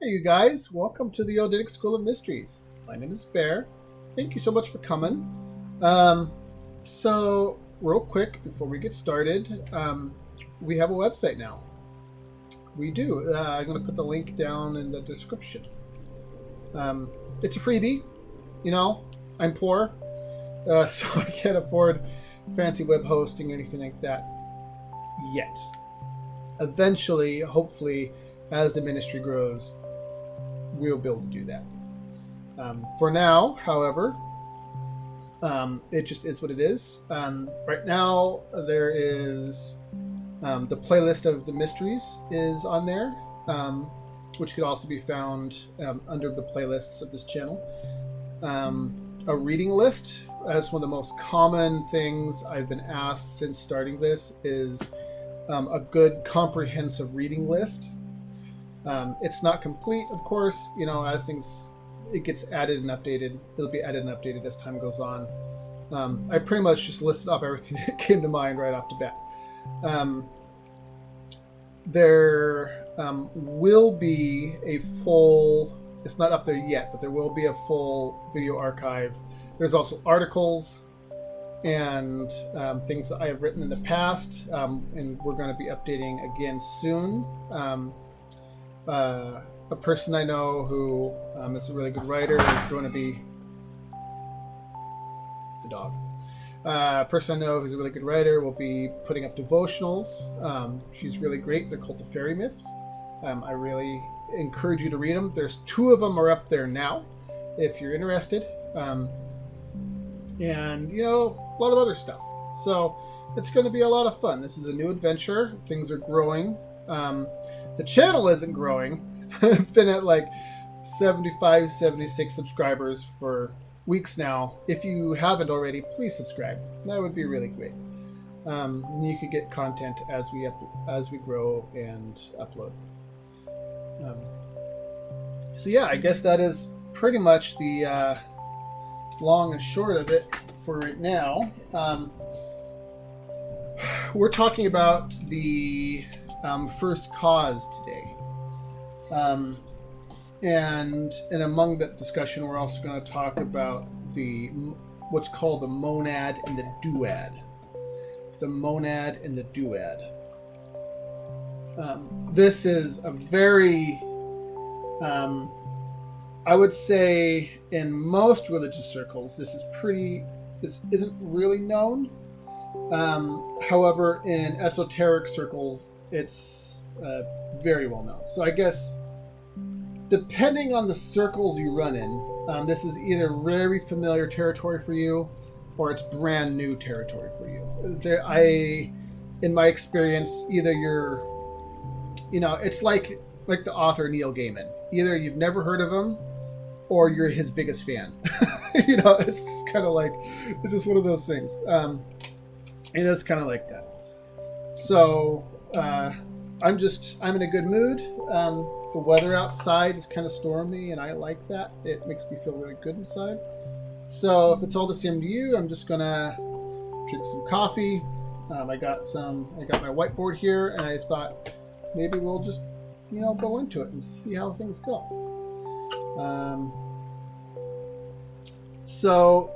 Hey, you guys. Welcome to the Odinic School of Mysteries. My name is Bear. Thank you so much for coming. So, real quick, before we get started, we have a website now. We do. I'm going to put the link down in the description. It's a freebie. You know, I'm poor, so I can't afford fancy web hosting or anything like that yet. Eventually, hopefully, as the ministry grows, we'll be able to do that. For now, however, it just is what it is. Right now, there is the playlist of the mysteries is on there, which could also be found under the playlists of this channel. A reading list, as one of the most common things I've been asked since starting this, is a good comprehensive reading list. It's not complete, of course. You know, as it gets added and updated. It'll be added and updated as time goes on. I pretty much just listed off everything that came to mind right off the bat. There will be a full, it's not up there yet, but there will be a full video archive. There's also articles and things that I have written in the past, and we're going to be updating again soon. A person I know who is a really good writer is going to be the dog. A person I know who's a really good writer will be putting up devotionals. She's really great. They're called the Fairy Myths. I really encourage you to read them. There's 2 of them are up there now, if you're interested. And, you know, a lot of other stuff. So it's going to be a lot of fun. This is a new adventure. Things are growing. The channel isn't growing. I've been at like 75, 76 subscribers for weeks now. If you haven't already, please subscribe. That would be really great. You could get content as we grow and upload. So yeah, I guess that is pretty much the long and short of it for right now. We're talking about the first cause today. And among that discussion, we're also going to talk about what's called the monad and the duad. The monad and the duad. This is a very, I would say, in most religious circles, this isn't really known. However, in esoteric circles, it's very well known. So I guess, depending on the circles you run in, this is either very familiar territory for you, or it's brand new territory for you. In my experience, either it's like the author Neil Gaiman. Either you've never heard of him, or you're his biggest fan. It's kind of like, it's just one of those things. And it's kind of like that. So, I'm in a good mood. The weather outside is kind of stormy, and I like that. It makes me feel really good inside. So if it's all the same to you, I'm just gonna drink some coffee. I got my whiteboard here, and I thought maybe we'll just, go into it and see how things go. So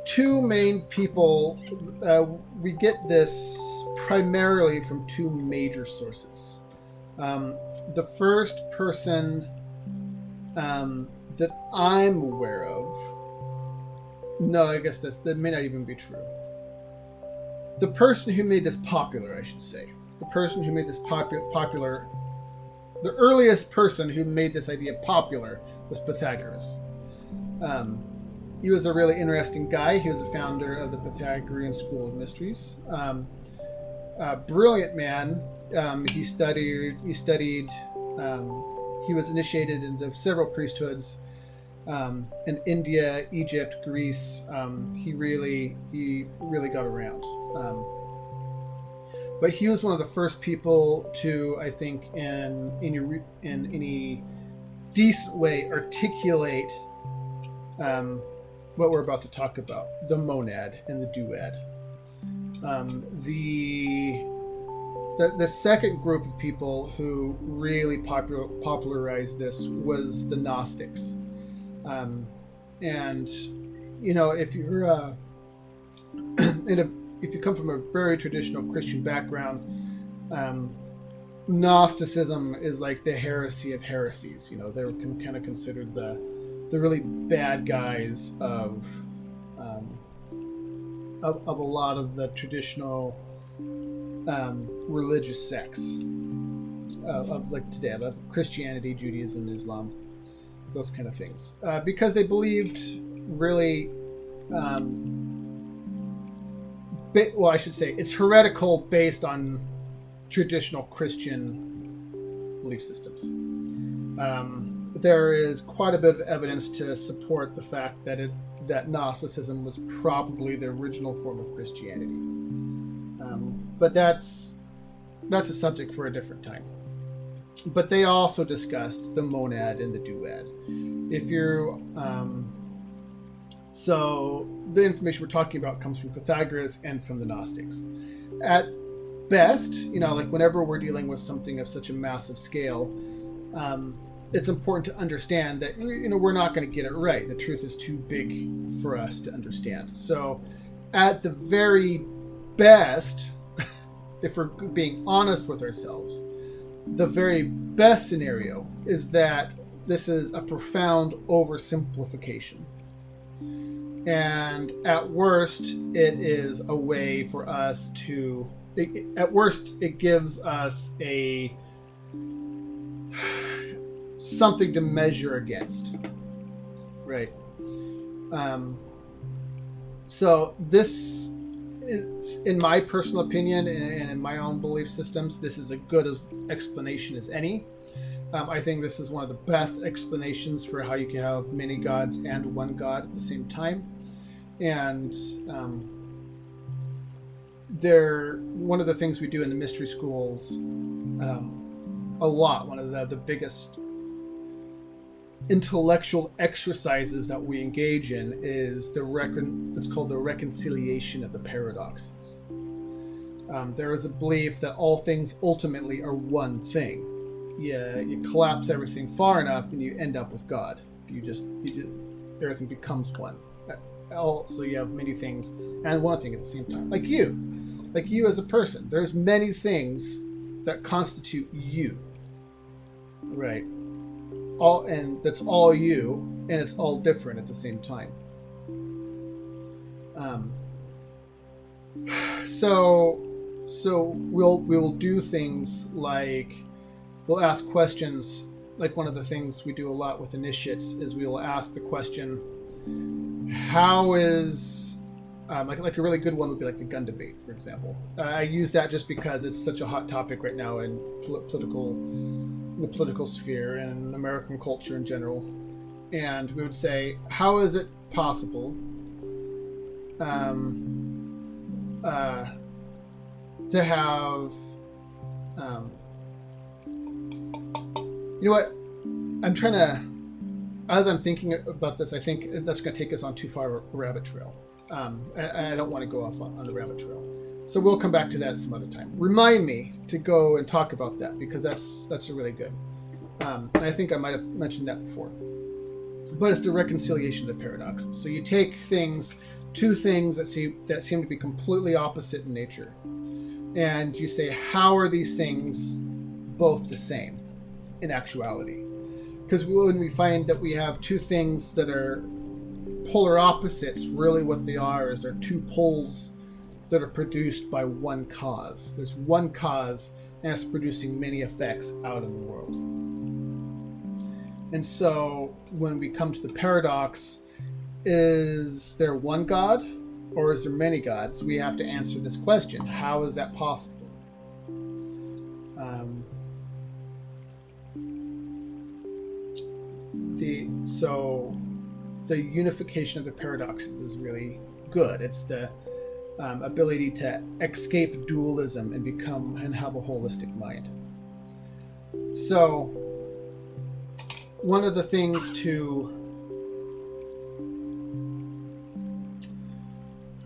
2 main people, we get this primarily from 2 major sources. The first person that I'm aware of, no, I guess that may not even be true. The person who made this popular, I should say. The person who made this popular, the earliest person who made this idea popular was Pythagoras. He was a really interesting guy. He was the founder of the Pythagorean School of Mysteries. Brilliant man. He was initiated into several priesthoods in India, Egypt, Greece. He really got around. But he was one of the first people to, I think, in any decent way, articulate what we're about to talk about: the monad and the duad. the second group of people who really popularized this was the Gnostics. And if you're if you come from a very traditional Christian background, Gnosticism is like the heresy of heresies. They're kind of considered the really bad guys of a lot of the traditional religious sects of like today, of Christianity, Judaism, Islam, those kind of things, because they believed really. Well, I should say it's heretical based on traditional Christian belief systems. There is quite a bit of evidence to support the fact that Gnosticism was probably the original form of Christianity. But that's a subject for a different time. But they also discussed the monad and the duad. If you're So the information we're talking about comes from Pythagoras and from the Gnostics. At best, like whenever we're dealing with something of such a massive scale, it's important to understand that we're not going to get it right. The truth is too big for us to understand. So at the very best, if we're being honest with ourselves, the very best scenario is that this is a profound oversimplification. And at worst, it is a way for us to... At worst, it gives us something to measure against. Right. So this is, in my personal opinion and in my own belief systems, this is as good an explanation as any. I think this is one of the best explanations for how you can have many gods and one god at the same time. And one of the things we do in the mystery schools a lot, one of the biggest intellectual exercises that we engage in is it's called the reconciliation of the paradoxes. There is a belief that all things ultimately are one thing. You collapse everything far enough and you end up with God. Everything becomes one. Also, you have many things and one thing at the same time. Like you as a person. There's many things that constitute you. Right. And that's all you, and it's all different at the same time. So we'll do things like we'll ask questions. Like one of the things we do a lot with initiates is we will ask the question, how is like a really good one would be like the gun debate, for example. I use that just because it's such a hot topic right now in the political sphere and American culture in general. And we would say, how is it possible to have what I'm trying to, as I'm thinking about this, I think that's going to take us on too far a rabbit trail. I don't want to go off on the rabbit trail. So we'll come back to that some other time. Remind me to go and talk about that, because that's a really good. And I think I might have mentioned that before. But it's the reconciliation of the paradoxes. So you take two things that seem to be completely opposite in nature, and you say, how are these things both the same in actuality? Because when we find that we have two things that are polar opposites, really what they are is they're two poles that are produced by one cause. There's one cause, and it's producing many effects out in the world. And so when we come to the paradox, is there one God or is there many gods? We have to answer this question. How is that possible? The unification of the paradoxes is really good. It's the ability to escape dualism and have a holistic mind. So one of the things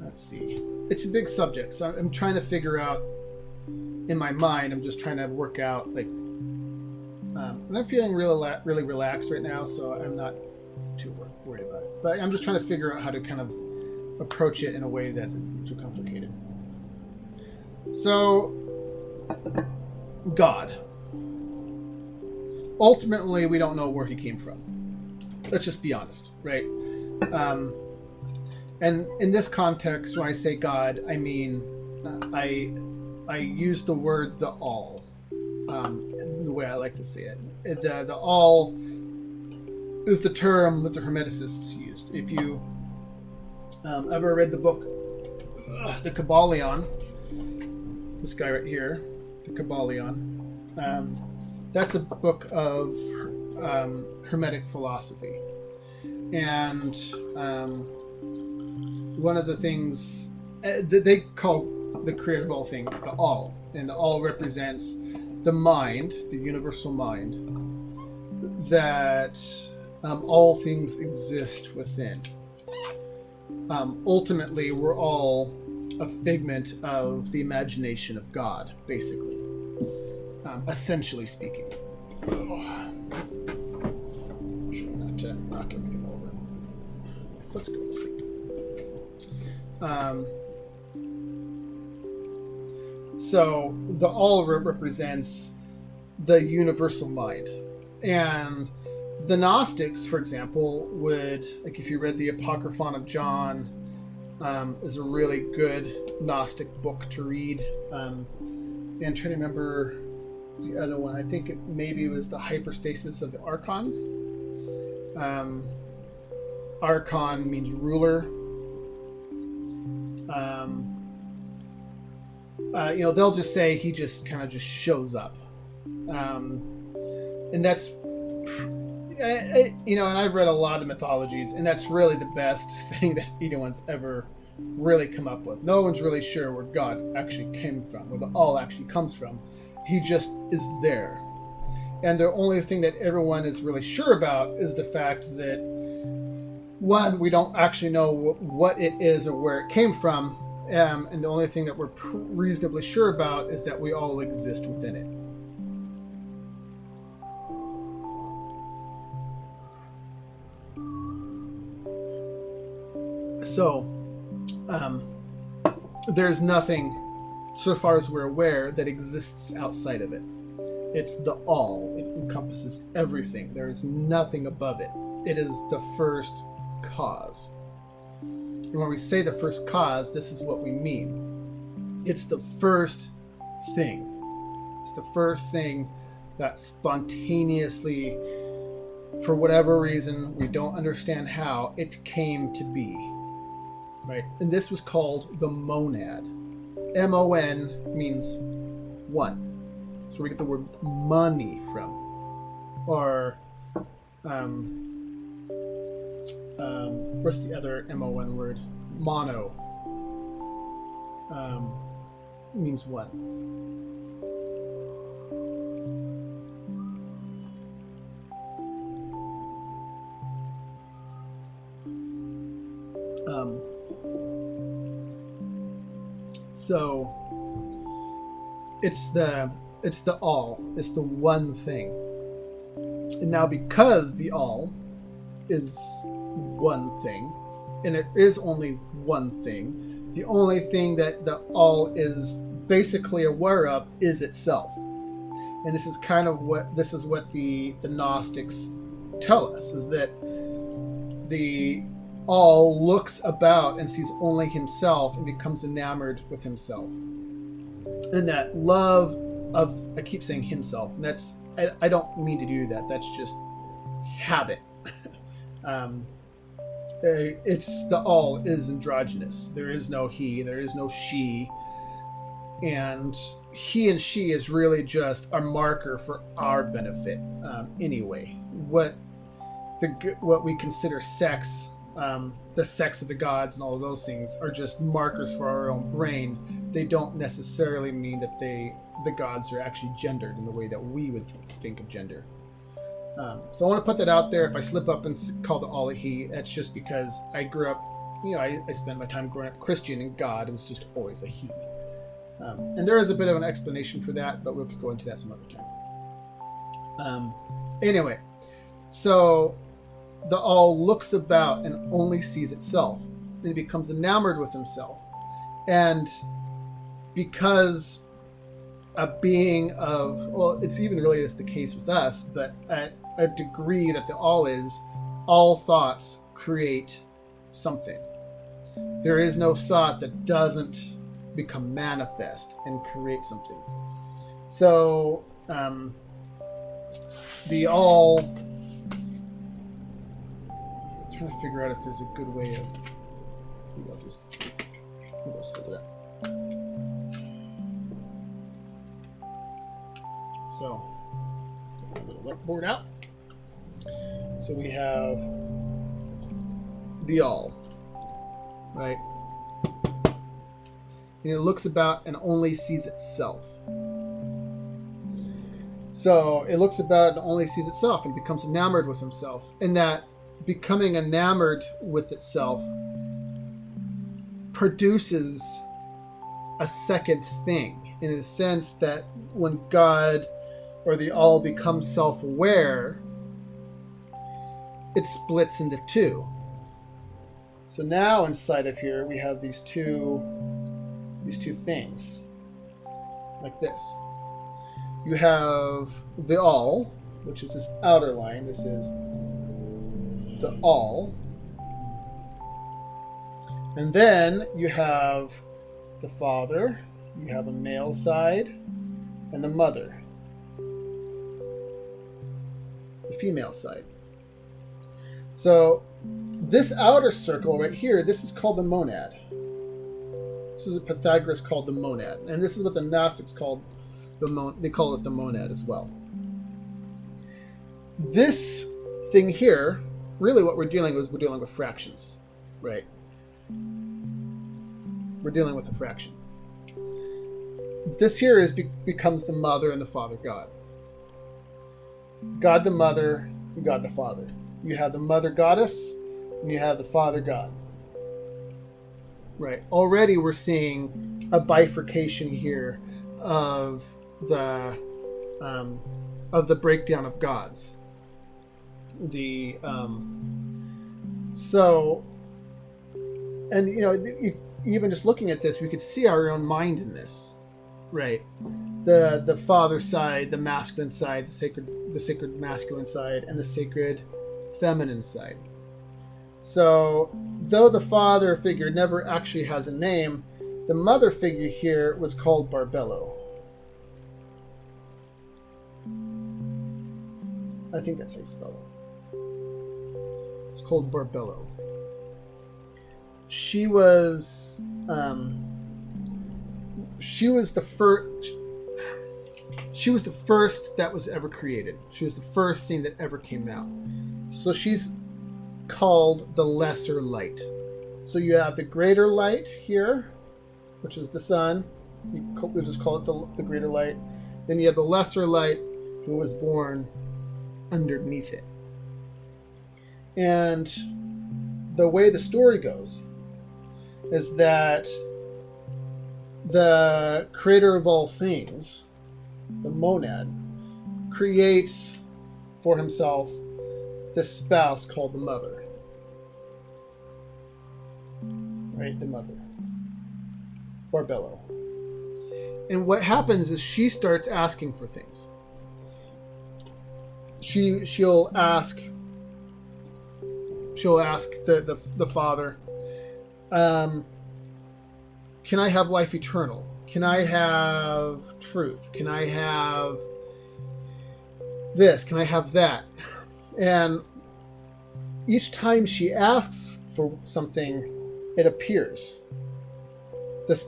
let's see, it's a big subject, so I'm trying to figure out in my mind, I'm just trying to work out, like, and I'm feeling really relaxed right now, so I'm not too worried about it. But I'm just trying to figure out how to kind of approach it in a way that isn't too complicated. So, God. Ultimately, we don't know where he came from. Let's just be honest, right? And in this context, when I say God, I mean I use the word the all, the way I like to say it. The all is the term that the Hermeticists used. If you ever read the book, the Kybalion, this guy right here, the Kybalion, that's a book of Hermetic philosophy. And one of the things that they call the creator of all things, the all. And the all represents the mind, the universal mind, that all things exist within. Ultimately, we're all a figment of the imagination of God, basically. Essentially speaking. I'm sure not to knock everything over. Let's go to sleep. So the all represents the universal mind. And the Gnostics, for example, would, like if you read the Apocryphon of John, is a really good Gnostic book to read. And I'm trying to remember the other one. I think maybe it was the Hypostasis of the Archons. Archon means ruler. They'll just say he just kind of just shows up. And that's, and I've read a lot of mythologies, and that's really the best thing that anyone's ever really come up with. No one's really sure where God actually came from, where the all actually comes from. He just is there. And the only thing that everyone is really sure about is the fact that, one, we don't actually know what it is or where it came from. And the only thing that we're reasonably sure about is that we all exist within it. So, there's nothing, so far as we're aware, that exists outside of it. It's the all. It encompasses everything. There is nothing above it. It is the first cause. And when we say the first cause, this is what we mean. It's the first thing. It's the first thing that spontaneously, for whatever reason, we don't understand how, it came to be. Right? And this was called the monad. M-O-N means one. So we get the word money from. Or, what's the other M-O-N word? Mono. Means one. So it's the all. It's the one thing. And now because the all is one thing, and it is only one thing, the only thing that the all is basically aware of is itself. And this is kind of what the Gnostics tell us, is that the all looks about and sees only himself and becomes enamored with himself. And that love of, I keep saying himself, and that's, I don't mean to do that, that's just habit. It's the all is androgynous. There is no he, there is no she, and he and she is really just a marker for our benefit. Anyway, what we consider sex, the sex of the gods and all of those things, are just markers for our own brain. They don't necessarily mean that the gods are actually gendered in the way that we would think of gender. So I want to put that out there. If I slip up and call the all a he, that's just because I grew up, I spent my time growing up Christian, and God was just always a he. And there is a bit of an explanation for that, but we'll go into that some other time. Anyway, so the all looks about and only sees itself. And it becomes enamored with himself. And because a being of, well, it's even really is the case with us, but at a degree that the all thoughts create something. There is no thought that doesn't become manifest and create something. So the all, I'm trying to figure out if there's a good way of, maybe I'll just do that. So get a little whiteboard out. So we have the all, right? And it looks about and only sees itself. So it looks about and only sees itself and becomes enamored with himself. And that becoming enamored with itself produces a second thing, in a sense that when God or the all becomes self-aware, it splits into two. So now inside of here we have these two things, like this. You have the all, which is this outer line. This is the all. And then you have the father, you have a male side, and the mother, the female side. So this outer circle right here, this is called the monad. This is what Pythagoras called the monad. And this is what the Gnostics called they call it the monad as well. This thing here, really what we're dealing with fractions, right? We're dealing with a fraction. This here becomes the mother and the father God. God the mother and God the father. You have the mother goddess and you have the father God. Right. Already we're seeing a bifurcation here of the breakdown of gods. So, and even just looking at this, we could see our own mind in this, right? The father side, the masculine side, the sacred masculine side, and the sacred feminine side. So, though the father figure never actually has a name, the mother figure here was called Barbello. I think that's how you spell it. It's called Barbello. She was the first. She was the first that was ever created. She was the first thing that ever came out. So she's called the lesser light. So you have the greater light here, which is the sun. We'll just call it the greater light. Then you have the lesser light, who was born underneath it. And the way the story goes is that the creator of all things, the monad, creates for himself this spouse called the mother. Right? The mother. Barbello. And what happens is she starts asking for things. She'll ask the father, can I have life eternal? Can I have truth? Can I have this? Can I have that? And each time she asks for something, it appears.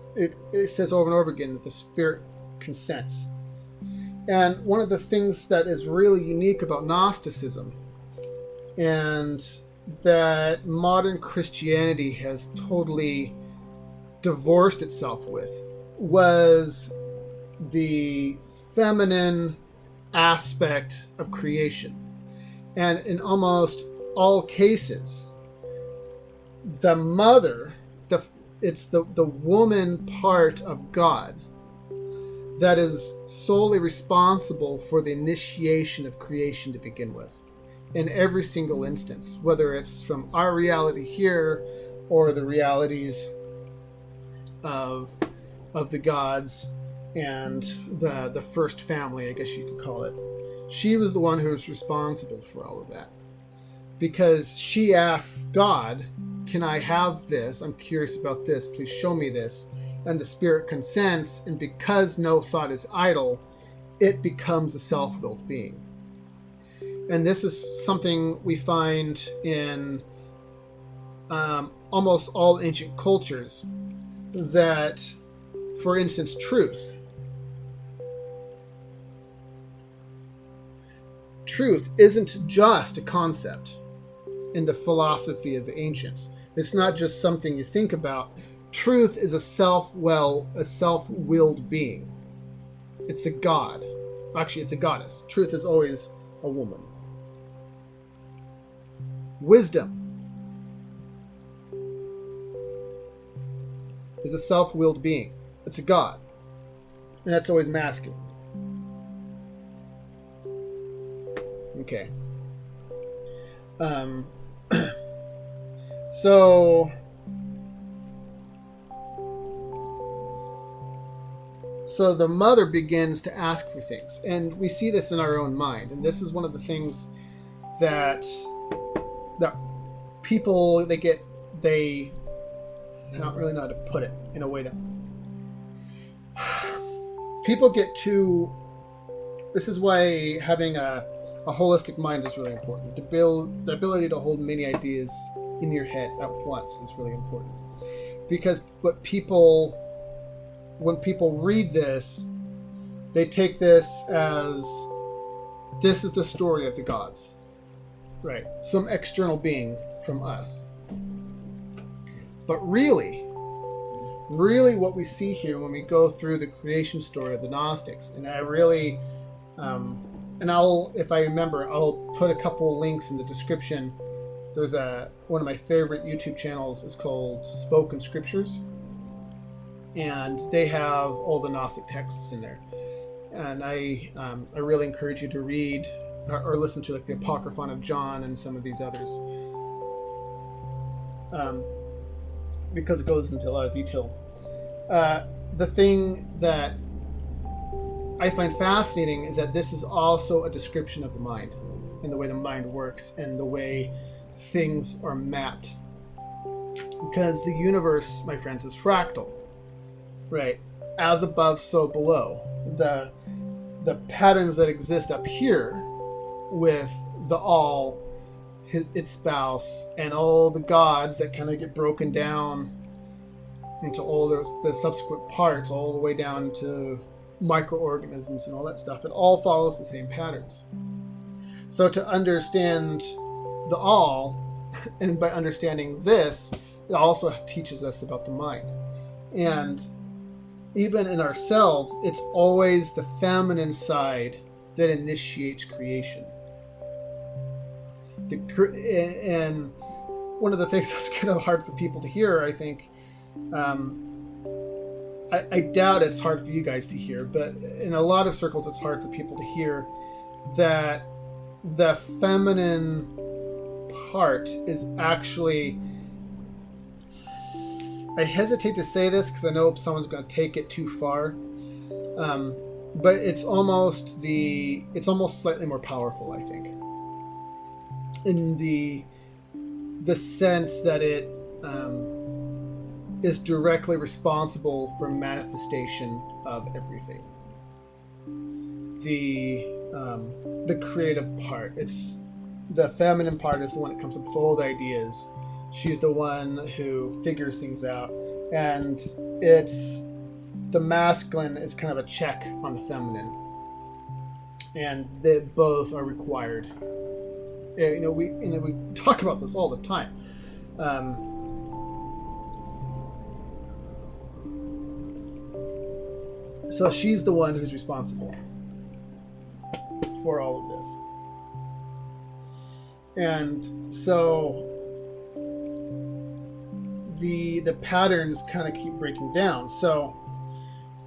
It says over and over again that the Spirit consents. And one of the things that is really unique about Gnosticism, and that modern Christianity has totally divorced itself with, was the feminine aspect of creation. And in almost all cases, the mother, it's the woman part of God that is solely responsible for the initiation of creation to begin with, in every single instance, whether it's from our reality here or the realities of the gods and the first family, I guess you could call it. She was the one who was responsible for all of that, because she asks God, can I have this? I'm curious about this. Please show me this. And the spirit consents, and because no thought is idle, it becomes a self-willed being. And this is something we find in almost all ancient cultures, that, for instance, truth. Truth isn't just a concept in the philosophy of the ancients. It's not just something you think about. Truth is a self-willed being. It's a god. Actually, it's a goddess. Truth is always a woman. Wisdom is a self-willed being. It's a god. And that's always masculine. Okay. So the mother begins to ask for things, and we see this in our own mind. And this is one of the things that people I don't really know how to put it in a way that people get too. This is why having a holistic mind is really important. The ability to hold many ideas in your head at once is really important, because when people read this, they take this as, this is the story of the gods, right? Some external being from us. But really what we see here when we go through the creation story of the Gnostics, and I really, and if I remember, I'll put a couple links in the description. There's one of my favorite YouTube channels is called Spoken Scriptures, and they have all the Gnostic texts in there. And I really encourage you to read or listen to like the Apocryphon of John and some of these others, because it goes into a lot of detail. The thing that I find fascinating is that this is also a description of the mind, and the way the mind works, and the way things are mapped. Because the universe, my friends, is fractal, right? As above, so below. The patterns that exist up here with the all, its spouse, and all the gods that kind of get broken down into all the subsequent parts, all the way down to microorganisms and all that stuff. It all follows the same patterns. So to understand the all, and by understanding this, it also teaches us about the mind. And even in ourselves, it's always the feminine side that initiates creation. And one of the things that's kind of hard for people to hear, I think, I doubt it's hard for you guys to hear, but in a lot of circles it's hard for people to hear that the feminine part is actually, I hesitate to say this because I know someone's going to take it too far, but it's almost slightly more powerful, I think, in the sense that it is directly responsible for manifestation of everything. The creative part, it's the feminine part is the one that comes up with all the ideas. She's the one who figures things out, and it's the masculine is kind of a check on the feminine, and they both are required. We talk about this all the time. So she's the one who's responsible for all of this. And so the patterns kind of keep breaking down. So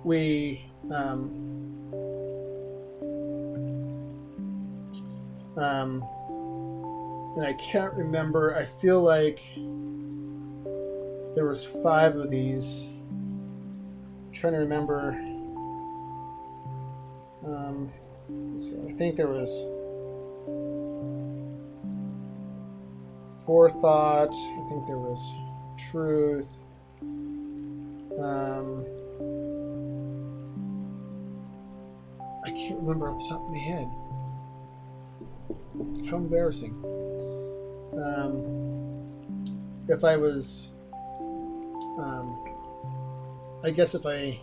we And I can't remember. I feel like there was 5 of these. I'm trying to remember. Let's see, I think there was forethought. I think there was truth. I can't remember off the top of my head. How embarrassing. If I was, I guess if I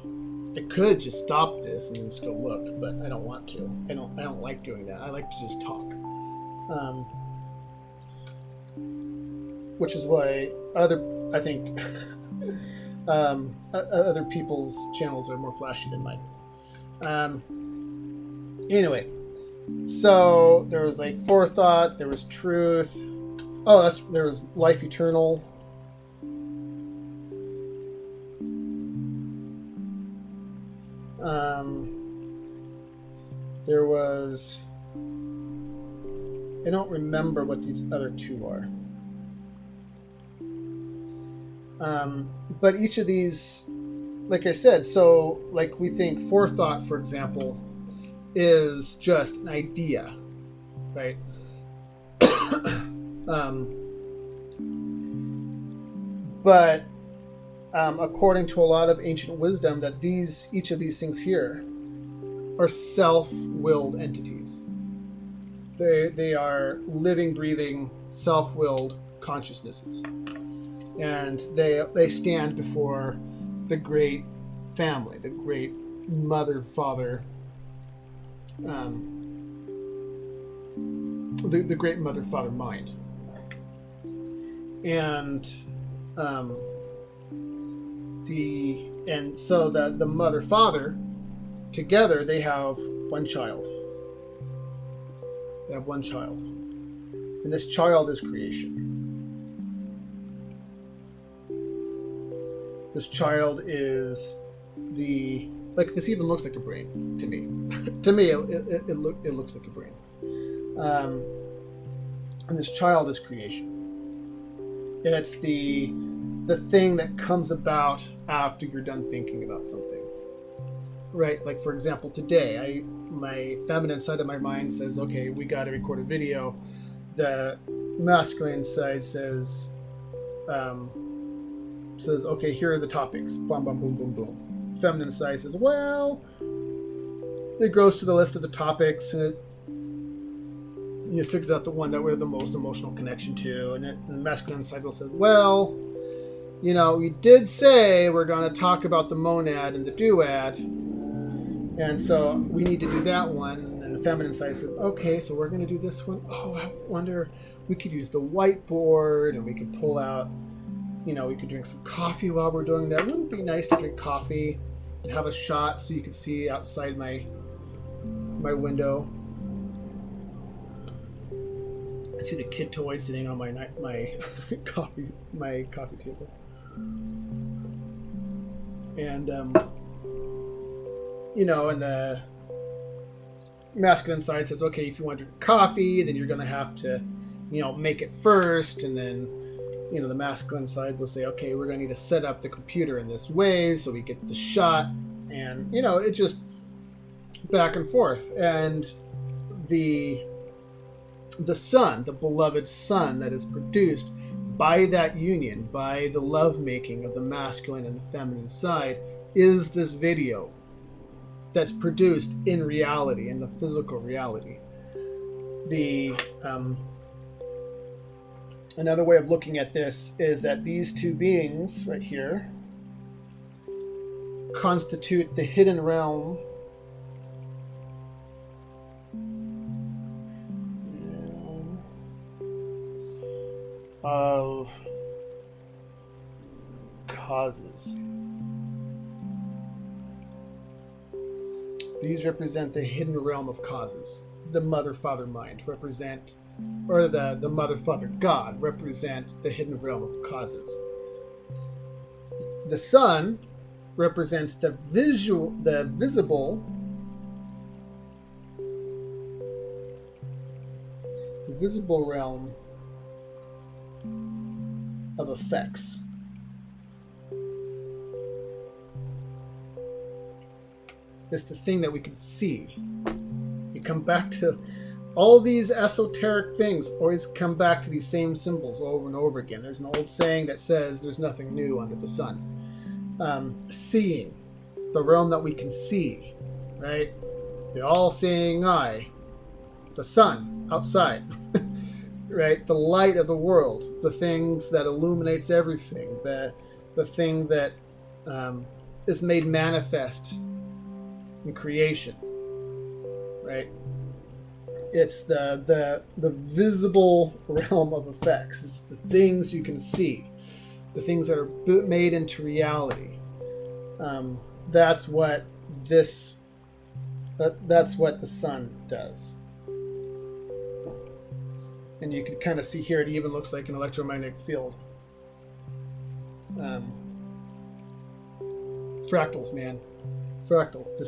could just stop this and just go look, but I don't want to. I don't like doing that. I like to just talk. Which is why I think other people's channels are more flashy than mine. Anyway, so there was like forethought, there was truth. Oh, there was life eternal. There was, I don't remember what these other 2 are. But each of these, like I said, so like we think forethought, for example, is just an idea, right? But according to a lot of ancient wisdom, that each of these things here are self-willed entities. They are living, breathing, self-willed consciousnesses, and they stand before the great family, the great mother, father, the great mother, father mind, and so the mother, father, together they have one child. They have one child, and this child is creation. This child is this even looks like a brain to me. To me, it looks like a brain. And this child is creation. It's the thing that comes about after you're done thinking about something. Right? Like, for example, today, my feminine side of my mind says, okay, we got to record a video. The masculine side says, okay, here are the topics. Bum, bum, boom, boom, boom. Feminine side says, well, it goes through the list of the topics, and it figures out the one that we have the most emotional connection to. And the masculine side will say, well, we did say we're going to talk about the monad and the duad, and so we need to do that one. And the feminine side says, okay, so we're going to do this one. Oh, I wonder, we could use the whiteboard, and we could pull out, we could drink some coffee while we're doing that. Wouldn't it be nice to drink coffee and have a shot so you could see outside my window? I see the kid toy sitting on my coffee table. And and the masculine side says, okay, if you want to drink coffee, then you're going to have to, make it first, and then, the masculine side will say, okay, we're going to need to set up the computer in this way so we get the shot, and it just back and forth. And the son, the beloved son that is produced by that union, by the lovemaking of the masculine and the feminine side, is this video that's produced in reality, in the physical reality. Another way of looking at this is that these 2 beings right here constitute the hidden realm of causes. These represent the hidden realm of causes. The mother-father mind represent, or the mother-father God represent the hidden realm of causes. The son represents the visible realm of effects. It's the thing that we can see. We come back to all these esoteric things, always come back to these same symbols over and over again. There's an old saying that says there's nothing new under the sun. Seeing, the realm that we can see, right? The all-seeing eye, the sun outside, right? The light of the world, the things that illuminates everything, the thing that is made manifest in creation, right? It's the visible realm of effects. It's the things you can see, the things that are made into reality. That's what this. That's what the sun does. And you can kind of see here, it even looks like an electromagnetic field. Fractals, man. Fractals. The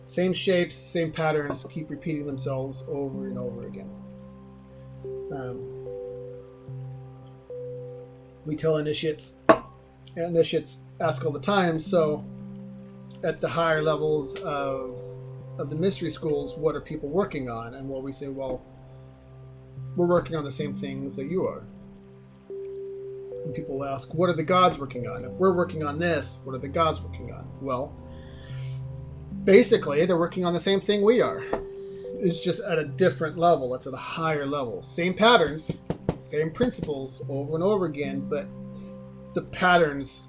same shapes, same patterns keep repeating themselves over and over again. We tell initiates ask all the time, so at the higher levels of the mystery schools, what are people working on? And we say, well, we're working on the same things that you are. And people ask, what are the gods working on? If we're working on this, what are the gods working on? Well, basically, they're working on the same thing we are. It's just at a different level. It's at a higher level. Same patterns, same principles over and over again, but the patterns,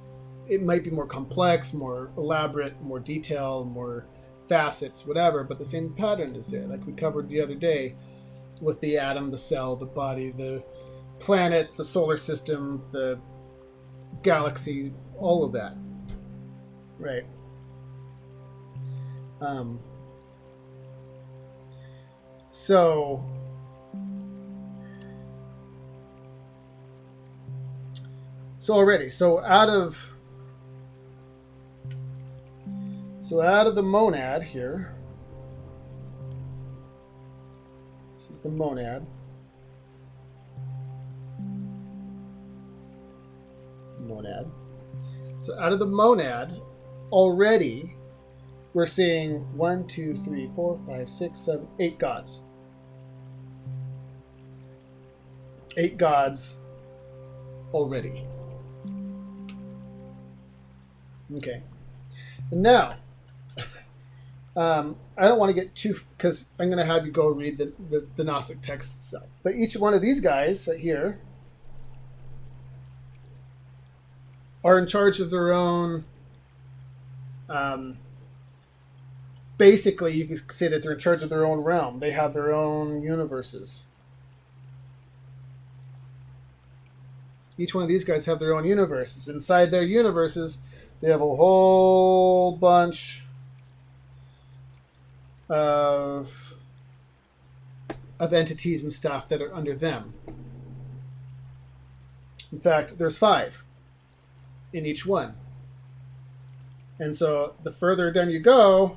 it might be more complex, more elaborate, more detailed, more facets, whatever, but the same pattern is there. Like we covered the other day with the atom, the cell, the body, the planet, the solar system, the galaxy, all of that. Right. So out of the monad here, this is the monad. So out of the monad, already we're seeing 1, 2, 3, 4, 5, 6, 7, 8 gods. 8 gods already. Okay. And now, I don't want to get too, because I'm going to have you go read the Gnostic text itself. But each one of these guys right here are in charge of their own. Basically, you could say that they're in charge of their own realm. They have their own universes. Each one of these guys have their own universes. Inside their universes, they have a whole bunch of entities and stuff that are under them. In fact, there's 5 in each one. And so the further down you go,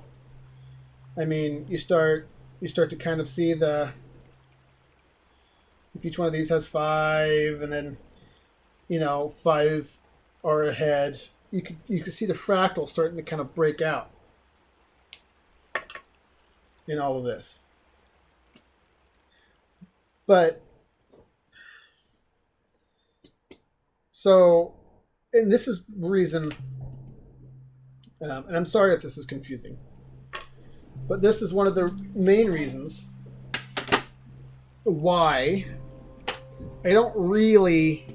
I mean, you start to kind of see if each one of these has 5, and then 5 are ahead. You could see the fractal starting to kind of break out in all of this. But so, and this is reason, and I'm sorry if this is confusing, but this is one of the main reasons why I don't really,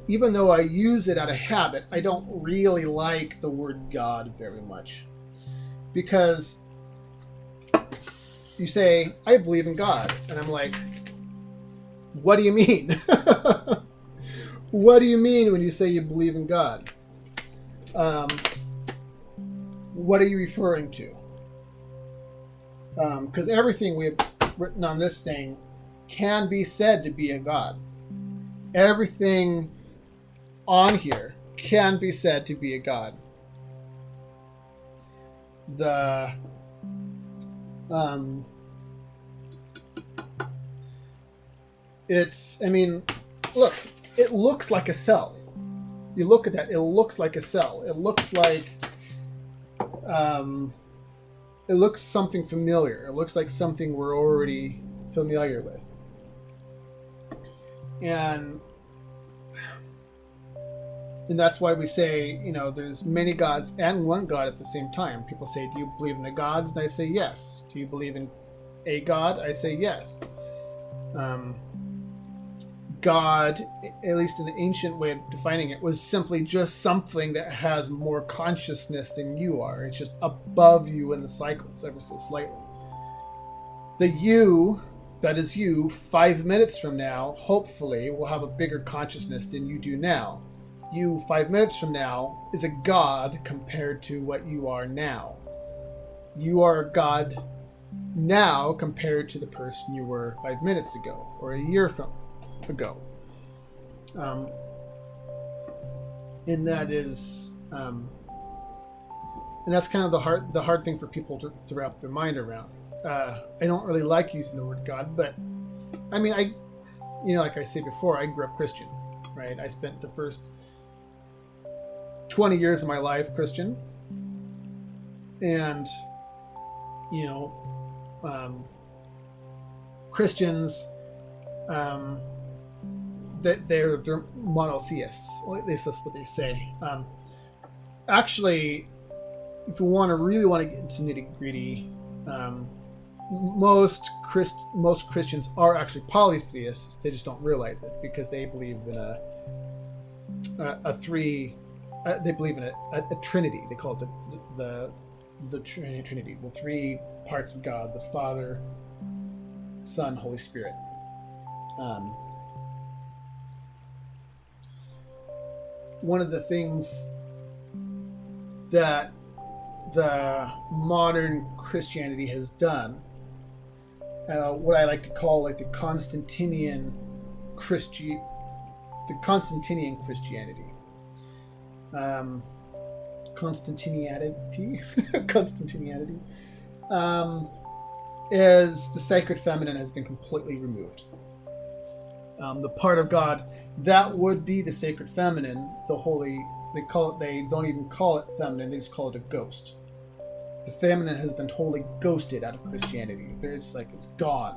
even though I use it out of habit, I don't really like the word God very much. Because you say, I believe in God. And I'm like, what do you mean? What do you mean when you say you believe in God? What are you referring to? Because everything we have written on this thing can be said to be a God. Everything on here can be said to be a God. the look, it looks like a cell. You look at that, it looks like a cell. It looks like it looks something familiar. It looks like something we're already familiar with. And that's why we say, there's many gods and one God at the same time. People say, do you believe in the gods? And I say yes. Do you believe in a God? I say yes. God, at least in the ancient way of defining it, was simply just something that has more consciousness than you are. It's just above you in the cycles ever so slightly. The you, that is you, 5 minutes from now, hopefully, will have a bigger consciousness than you do now. You, 5 minutes from now, is a god compared to what you are now. You are a god now compared to the person you were 5 minutes ago, or a year ago. And that is, and that's kind of the hard thing for people to wrap their mind around. I don't really like using the word God, but I mean, like I said before, I grew up Christian, right? I spent the first 20 years of my life Christian, and Christians, they're monotheists. Well, at least that's what they say. Actually, if you really want to get into nitty-gritty, most Christians are actually polytheists. They just don't realize it because they believe in they believe in a trinity. They call it the Trinity, the three parts of God: the Father, Son, Holy Spirit. One of the things that the modern Christianity has done, what I like to call like the Constantinian Christianity, Constantinianity, is the sacred feminine has been completely removed. The part of God that would be the sacred feminine, the holy, they don't even call it feminine, they just call it a ghost. The feminine has been totally ghosted out of Christianity. It's gone.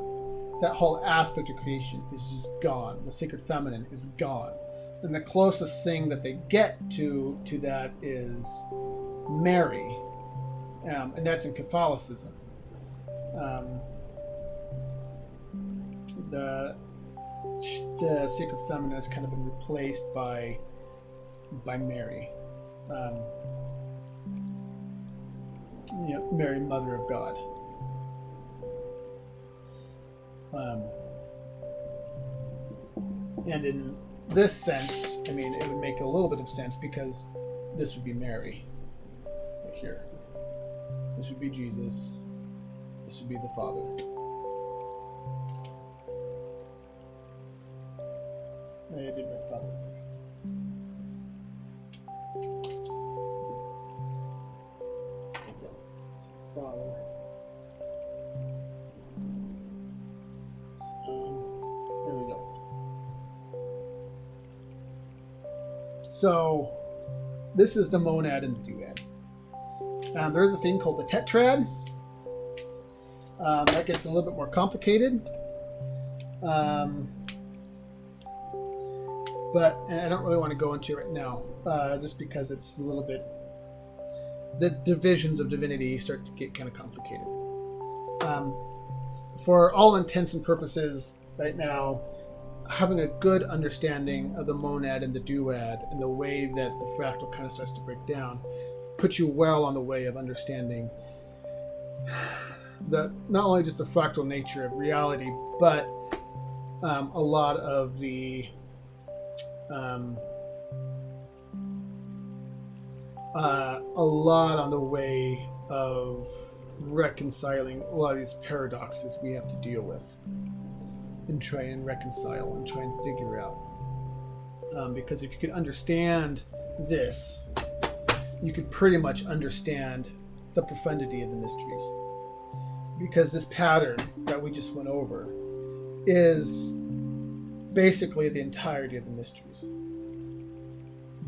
That whole aspect of creation is just gone. The sacred feminine is gone. And the closest thing that they get to that is Mary, and that's in Catholicism. The sacred feminine has kind of been replaced by Mary. Mary, Mother of God. And in this sense, I mean, it would make a little bit of sense because this would be Mary right here. This would be Jesus. This would be the Father. I did write Father. Father. There we go. So, this is the monad and the duad. There's a thing called the Tetrad. That gets a little bit more complicated. But I don't really want to go into it right now, just because it's a little bit... The divisions of divinity start to get kind of complicated. For all intents and purposes, right now, having a good understanding of the monad and the duad and the way that the fractal kind of starts to break down puts you well on the way of understanding not only just the fractal nature of reality, but a lot of the a lot on the way of reconciling a lot of these paradoxes we have to deal with and try and reconcile and try and figure out. Because if you could understand this, you could pretty much understand the profundity of the mysteries. Because this pattern that we just went over is basically the entirety of the mysteries.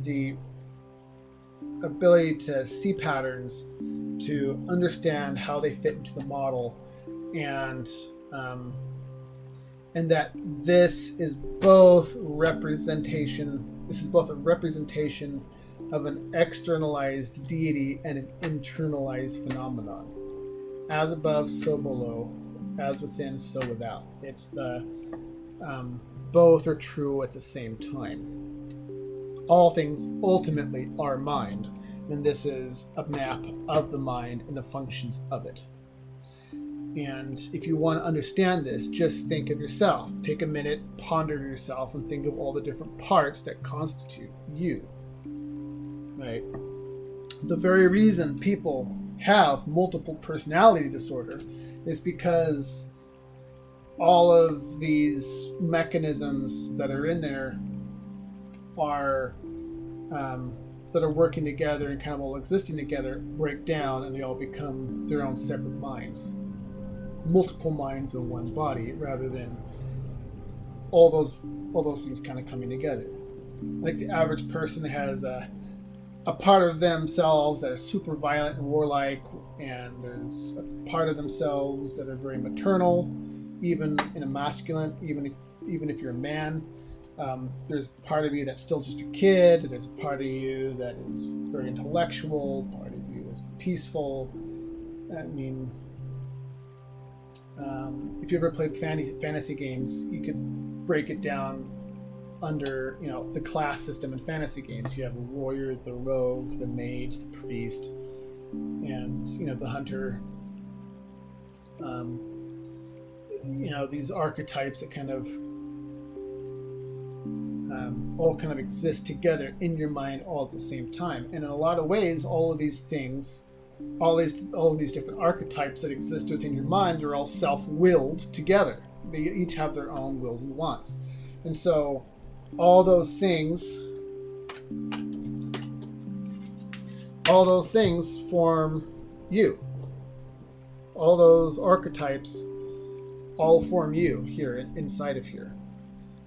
The ability to see patterns, to understand how they fit into the model, and that this is both a representation of an externalized deity and an internalized phenomenon. As above, so below. As within, so without. It's the both are true at the same time. All things ultimately are mind, and this is a map of the mind and the functions of it. And if you want to understand this, just think of yourself. Take a minute, ponder yourself, and think of all the different parts that constitute you. Right? The very reason people have multiple personality disorder is because all of these mechanisms that are in there are that are working together and kind of all existing together break down, and they all become their own separate minds. Multiple minds in one body, rather than all those things kind of coming together. Like the average person has a part of themselves that are super violent and warlike, and there's a part of themselves that are very maternal, even in a masculine, even if you're a man. There's a part of you that's still just a kid. There's a part of you that is very intellectual. Part of you is peaceful. I mean, if you ever played fantasy games, you could break it down under, the class system in fantasy games. You have a warrior, the rogue, the mage, the priest, and the hunter. These archetypes that kind of all kind of exist together in your mind all at the same time. And in a lot of ways, all of these things, all of these different archetypes that exist within your mind are all self-willed together. They each have their own wills and wants. And so all those things form you. All those archetypes all form you here inside of here.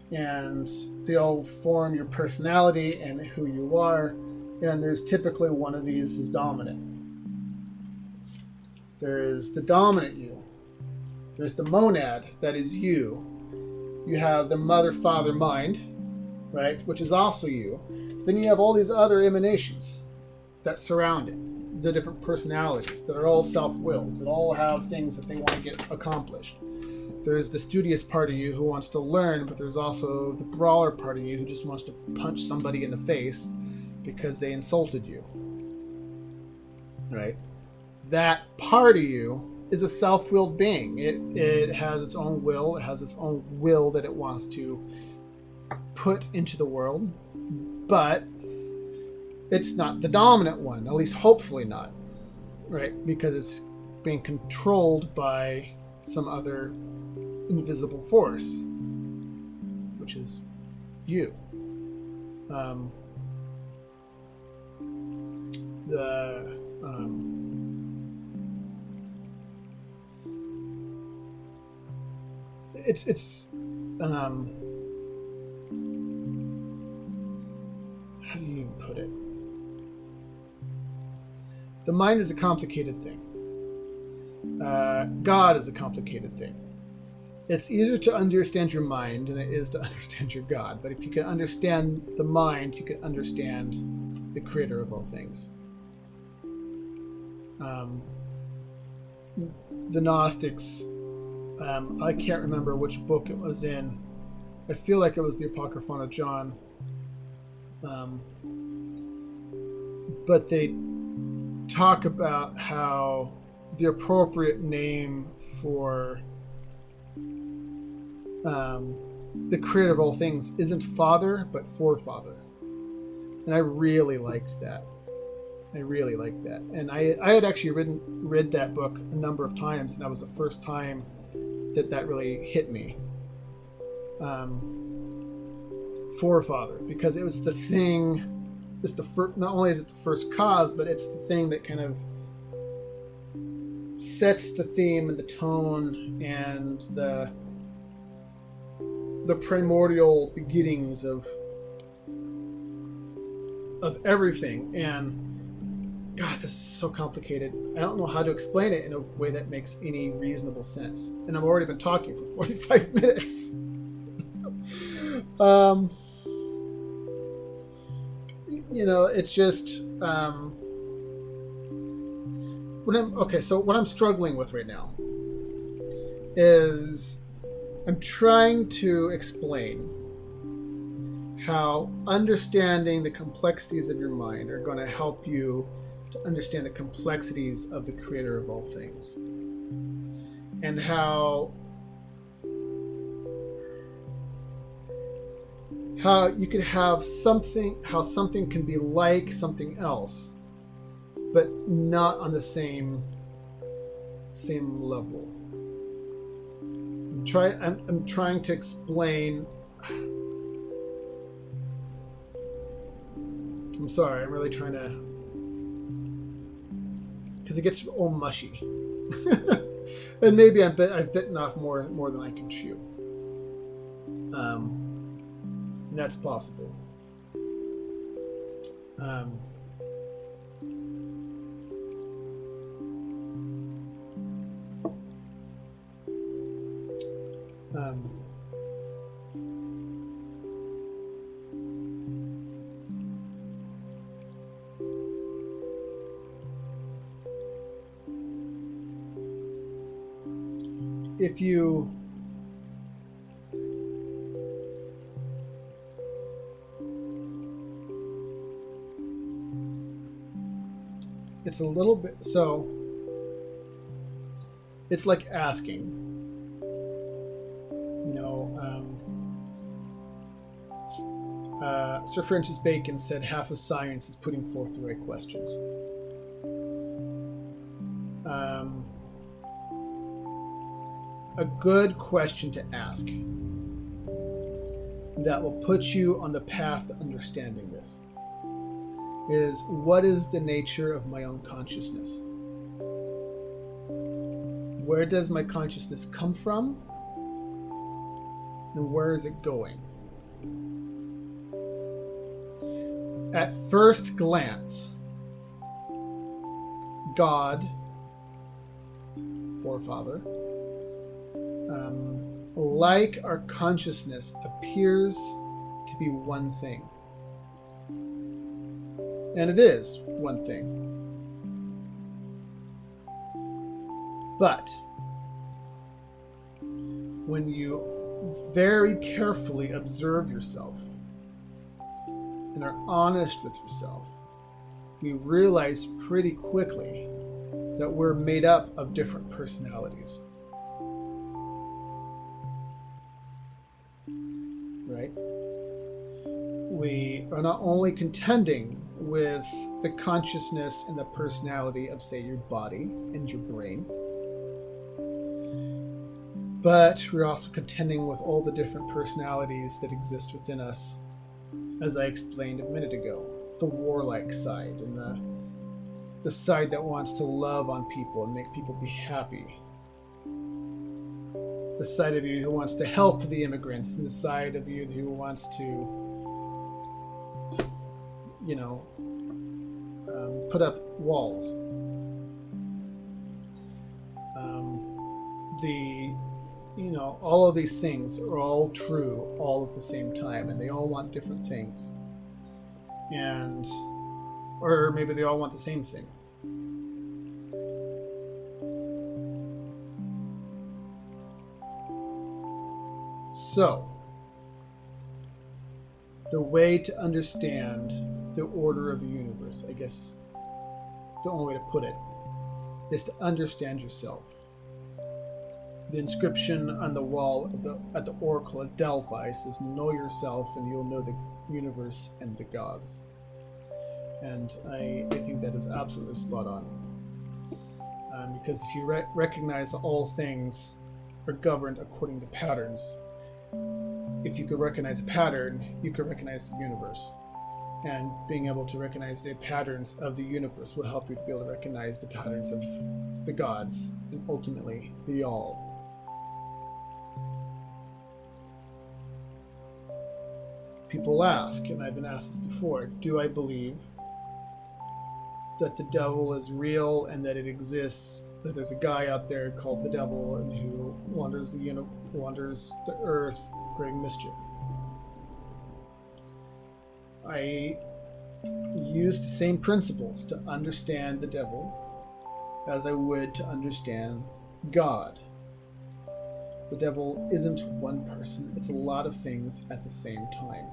And they all form your personality and who you are. And there's typically one of these is dominant. There is the dominant you. There's the monad, that is you. You have the mother, father, mind, right, which is also you. Then you have all these other emanations that surround it, the different personalities that are all self-willed, that all have things that they want to get accomplished. There's the studious part of you who wants to learn, but there's also the brawler part of you who just wants to punch somebody in the face because they insulted you, right? That part of you is a self-willed being. It has its own will. It has its own will that it wants to put into the world, but it's not the dominant one, at least hopefully not, right? Because it's being controlled by some other invisible force, which is you. It's how do you even put it? The mind is a complicated thing. God is a complicated thing. It's easier to understand your mind than it is to understand your God. But if you can understand the mind, you can understand the creator of all things. The Gnostics, I can't remember which book it was in. I feel like it was the Apocryphon of John. But they talk about how the appropriate name for the creator of all things isn't father, but forefather. And I really liked that. And I had actually read that book a number of times, and that was the first time that really hit me. Forefather, because it was the thing. It's the first. Not only is it the first cause, but it's the thing that kind of sets the theme and the tone and the primordial beginnings of everything. And God, this is so complicated. I don't know how to explain it in a way that makes any reasonable sense. And I've already been talking for 45 minutes. It's just what I'm struggling with right now is I'm trying to explain how understanding the complexities of your mind are going to help you to understand the complexities of the creator of all things, and how you could have how something can be like something else, but not on the same level. I'm trying to explain. I'm sorry, I'm really trying to, because it gets all mushy. And maybe I've bitten off more than I can chew. And that's possible. If you it's a little bit, so it's like asking, Sir Francis Bacon said half of science is putting forth the right questions. A good question to ask that will put you on the path to understanding this is, what is the nature of my own consciousness? Where does my consciousness come from? And where is it going? At first glance, God, Forefather, like our consciousness, appears to be one thing. And it is one thing. But when you very carefully observe yourself and are honest with yourself, you realize pretty quickly that we're made up of different personalities. Right? We are not only contending with the consciousness and the personality of, say, your body and your brain, but we're also contending with all the different personalities that exist within us, as I explained a minute ago. The warlike side, and the side that wants to love on people and make people be happy. The side of you who wants to help the immigrants, and the side of you who wants to, put up walls. All of these things are all true all at the same time, and they all want different things. Or maybe they all want the same thing. So, the way to understand the order of the universe, I guess the only way to put it, is to understand yourself. The inscription on the wall at the Oracle at Delphi says, "Know yourself and you'll know the universe and the gods." And I think that is absolutely spot on. Because if you recognize that all things are governed according to patterns, if you could recognize a pattern, you could recognize the universe. And being able to recognize the patterns of the universe will help you to be able to recognize the patterns of the gods, and ultimately the all. People ask, and I've been asked this before, do I believe that the devil is real and that it exists, that there's a guy out there called the devil and who wanders the earth creating mischief? I use the same principles to understand the devil as I would to understand God. The devil isn't one person, it's a lot of things at the same time.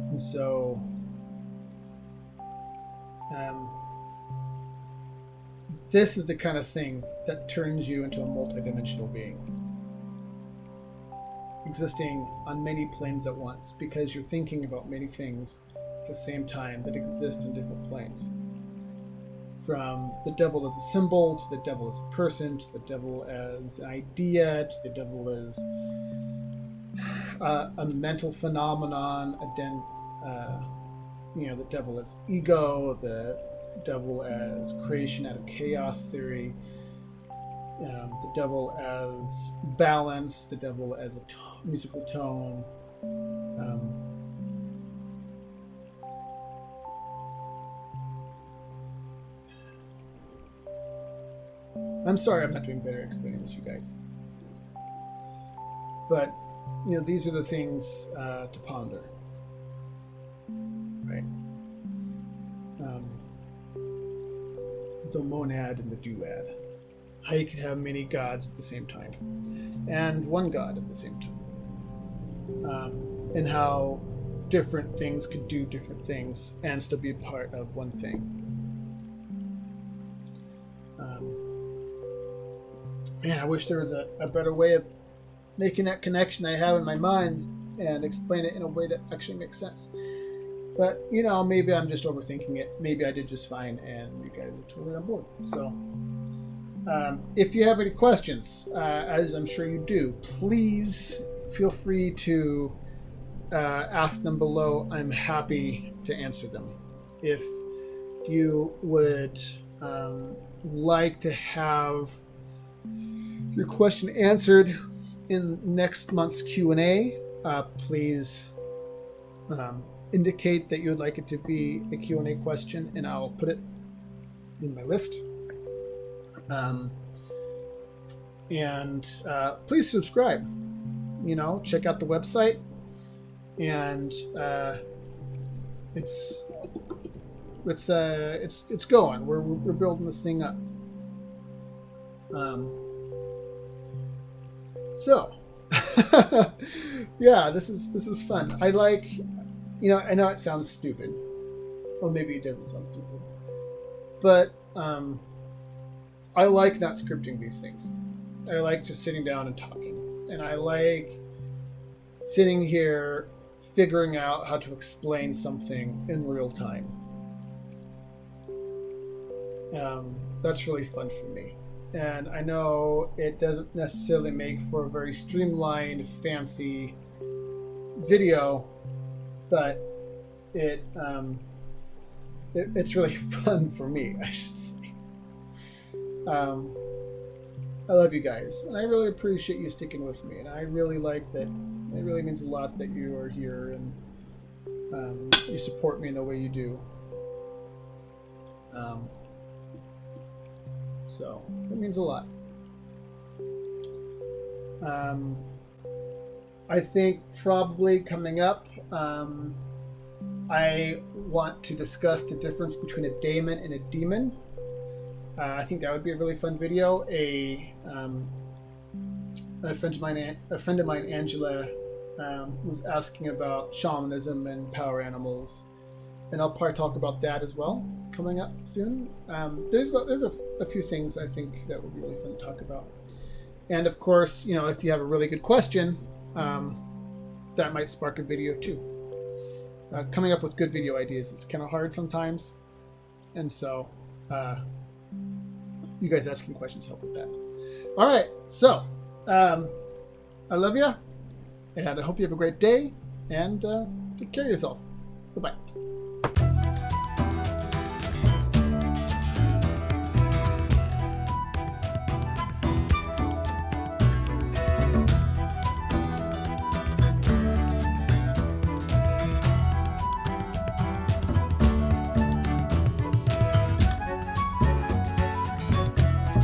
And so, this is the kind of thing that turns you into a multidimensional being, existing on many planes at once, because you're thinking about many things at the same time that exist in different planes. From the devil as a symbol, to the devil as a person, to the devil as an idea, to the devil as a mental phenomenon, the devil as ego, the devil as creation out of chaos theory, the devil as balance, the devil as a musical tone. I'm sorry I'm not doing better explaining this, you guys. But, these are the things to ponder. Right? The monad and the duad. How you can have many gods at the same time. And one god at the same time. And how different things could do different things and still be part of one thing. Man, I wish there was a better way of making that connection I have in my mind and explain it in a way that actually makes sense. But, maybe I'm just overthinking it. Maybe I did just fine and you guys are totally on board. So, if you have any questions, as I'm sure you do, please feel free to ask them below. I'm happy to answer them. If you would like to have your question answered in next month's Q&A, please indicate that you would like it to be a Q&A question, and I'll put it in my list. Please subscribe. Check out the website, and it's going. We're building this thing up. So, yeah, this is fun. I like, I know it sounds stupid, or maybe it doesn't sound stupid, but I like not scripting these things. I like just sitting down and talking, and I like sitting here figuring out how to explain something in real time. That's really fun for me. And I know it doesn't necessarily make for a very streamlined, fancy video, but it's really fun for me, I should say. I love you guys, and I really appreciate you sticking with me, and I really like that. It really means a lot that you are here and you support me in the way you do. So it means a lot. I think probably coming up, I want to discuss the difference between a daemon and a demon. I think that would be a really fun video. A friend of mine, Angela, was asking about shamanism and power animals, and I'll probably talk about that as well coming up soon. There's a few things I think that would be really fun to talk about, and of course, if you have a really good question, that might spark a video too. Coming up with good video ideas is kind of hard sometimes, and so you guys asking questions help with that. All right, so I love you, and I hope you have a great day, and take care of yourself. Bye-bye.